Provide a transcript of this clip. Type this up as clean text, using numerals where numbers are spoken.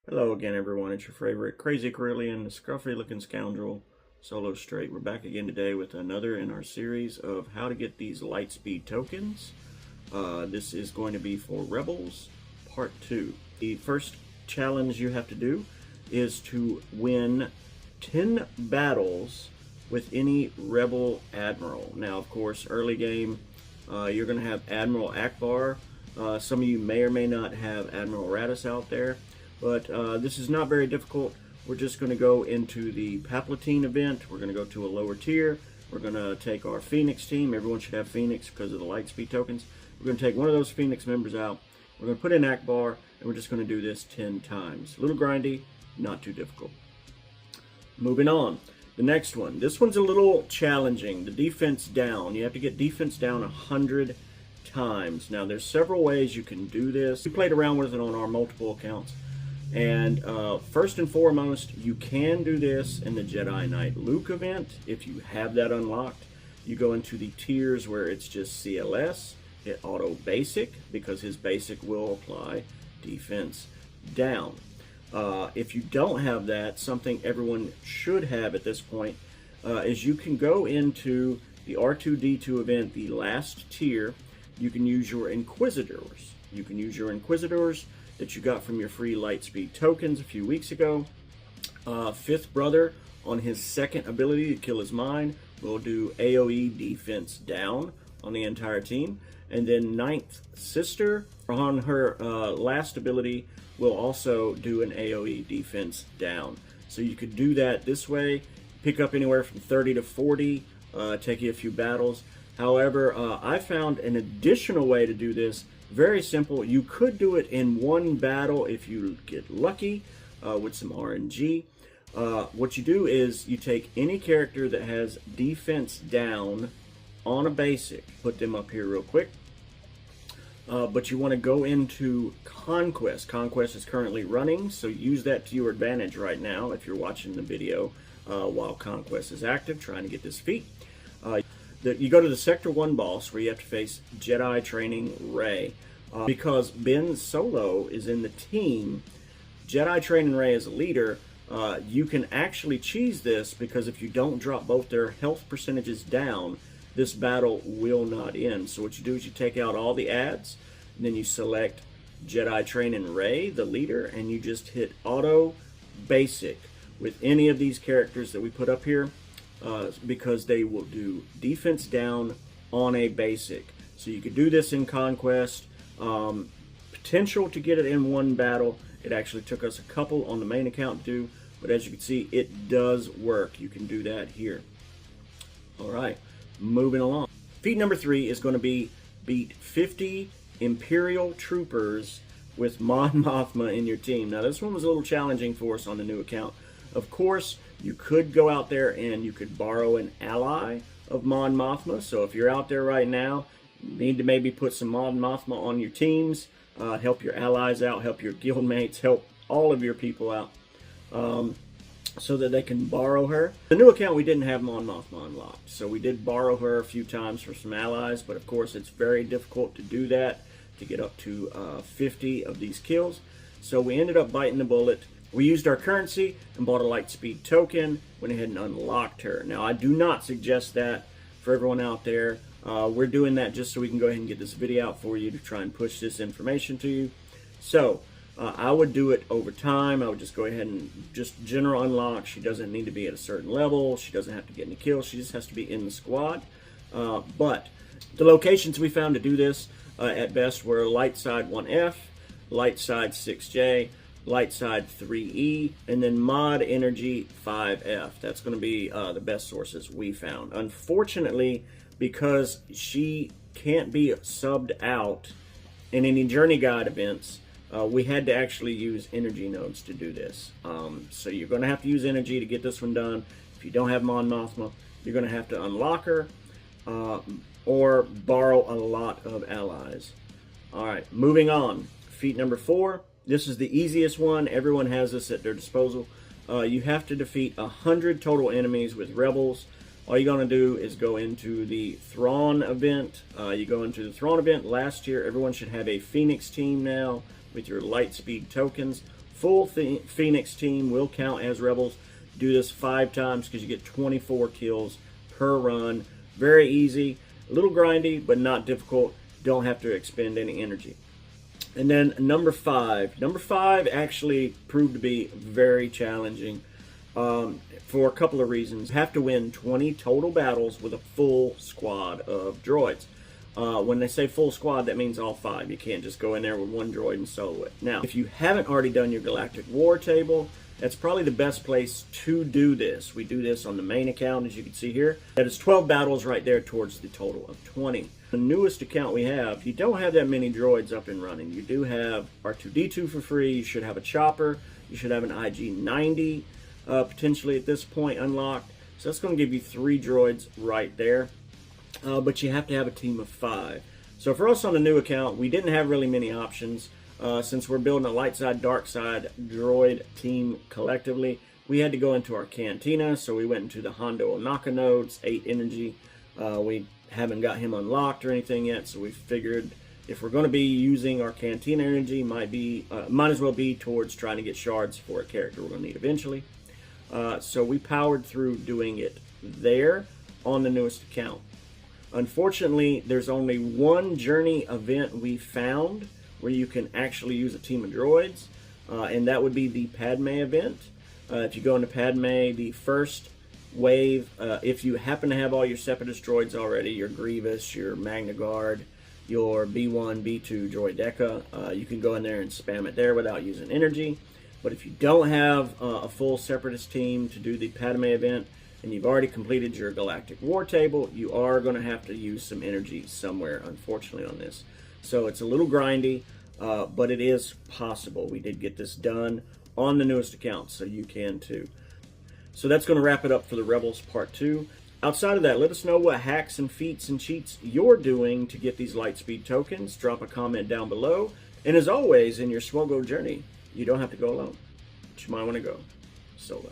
Hello again, everyone. It's your favorite Crazy Carillion, the scruffy looking scoundrel, solo straight. We're back again today with another in our series of how to get these lightspeed tokens. This is going to be for Rebels Part 2. The first challenge you have to do is to win 10 battles with any Rebel Admiral. Now, of course, early game, you're going to have Admiral Ackbar. Some of you may or may not have Admiral Raddus out there. But this is not very difficult. We're just going to go into the Palpatine event. We're going to go to a lower tier. We're going to take our Phoenix team. Everyone should have Phoenix because of the lightspeed tokens. We're going to take one of those Phoenix members out. We're going to put in Ackbar, and we're just going to do this 10 times. A little grindy, not too difficult. Moving on. The next one. This one's a little challenging. The defense down. You have to get defense down 100 times. Now, there's several ways you can do this. We played around with it on our multiple accounts. And first and foremost, you can do this in the Jedi Knight Luke event. If you have that unlocked, you go into the tiers where it's just CLS, hit auto basic, because his basic will apply defense down. If you don't have that, something everyone should have at this point is you can go into the R2-D2 event, the last tier. You can use your Inquisitors. That you got from your free lightspeed tokens a few weeks ago. Fifth brother, on his second ability to kill his mind, will do AoE defense down on the entire team. And then ninth sister, on her last ability, will also do an AoE defense down. So you could do that this way, pick up anywhere from 30 to 40, take you a few battles. However, I found an additional way to do this. Very simple. You could do it in one battle if you get lucky with some RNG. What you do is you take any character that has defense down on a basic, put them up here real quick. But you want to go into Conquest. Conquest is currently running, so use that to your advantage right now if you're watching the video while Conquest is active, trying to get this feat. You go to the Sector 1 boss where you have to face Jedi Training Rey. Because Ben Solo is in the team, Jedi Training Rey as a leader, you can actually cheese this because if you don't drop both their health percentages down, this battle will not end. So what you do is you take out all the ads, and then you select Jedi Training Rey, the leader, and you just hit auto basic with any of these characters that we put up here. Because they will do defense down on a basic. So you could do this in Conquest. Potential to get it in one battle. It actually took us a couple on the main account to do, but as you can see, it does work. You can do that here. Alright, moving along. Feat number 3 is going to be beat 50 Imperial Troopers with Mon Mothma in your team. Now this one was a little challenging for us on the new account. Of course, you could go out there and you could borrow an ally of Mon Mothma. So if you're out there right now, you need to maybe put some Mon Mothma on your teams, help your allies out, help your guildmates, help all of your people out, so that they can borrow her. The new account, we didn't have Mon Mothma unlocked, so we did borrow her a few times for some allies, but of course it's very difficult to do that, to get up to 50 of these kills. So we ended up biting the bullet. We used our currency and bought a lightspeed token, went ahead and unlocked her. Now, I do not suggest that for everyone out there. We're doing that just so we can go ahead and get this video out for you to try and push this information to you. So, I would do it over time. I would just go ahead and just general unlock. She doesn't need to be at a certain level. She doesn't have to get any kills. She just has to be in the squad. But the locations we found to do this at best were light side 1F, light side 6J, light side 3E, and then mod energy 5F. That's going to be the best sources we found. Unfortunately, because she can't be subbed out in any journey guide events, we had to actually use energy nodes to do this. So you're going to have to use energy to get this one done. If you don't have Mon Mothma, you're going to have to unlock her or borrow a lot of allies. Alright, moving on. Feat number 4. This is the easiest one. Everyone has this at their disposal. You have to defeat 100 total enemies with Rebels. All you're going to do is go into the Thrawn event. You go into the Thrawn event. Last year, everyone should have a Phoenix team now with your lightspeed tokens. Full Phoenix team will count as rebels. Do this 5 times because you get 24 kills per run. Very easy, a little grindy, but not difficult. Don't have to expend any energy. And then number 5. Number 5 actually proved to be very challenging for a couple of reasons. You have to win 20 total battles with a full squad of droids. When they say full squad, that means all 5. You can't just go in there with one droid and solo it. Now, if you haven't already done your Galactic War table, that's probably the best place to do this. We do this on the main account, as you can see here. That is 12 battles right there towards the total of 20. The newest account we have, you don't have that many droids up and running. You do have R2-D2 for free. You should have a chopper. You should have an IG-90 potentially at this point unlocked. So that's going to give you 3 droids right there. But you have to have a team of 5. So for us on the new account, we didn't have really many options. Since we're building a light side, dark side droid team collectively, we had to go into our cantina. So we went into the Hondo Onaka nodes, 8 energy. We haven't got him unlocked or anything yet, so we figured if we're going to be using our cantina energy, might as well be towards trying to get shards for a character we're going to need eventually. So we powered through doing it there on the newest account. Unfortunately, there's only one journey event we found where you can actually use a team of droids, and that would be the Padme event. If you go into Padme, the first wave, if you happen to have all your Separatist droids already, your Grievous, your Magna Guard, your B1, B2 Droideka, you can go in there and spam it there without using energy. But if you don't have a full Separatist team to do the Padme event, and you've already completed your Galactic War table, you are going to have to use some energy somewhere, unfortunately, on this. So it's a little grindy, but it is possible. We did get this done on the newest account, so you can too. So that's going to wrap it up for the Rebels Part 2. Outside of that, let us know what hacks and feats and cheats you're doing to get these Lightspeed tokens. Drop a comment down below. And as always, in your Swogo journey, you don't have to go alone, but you might want to go solo.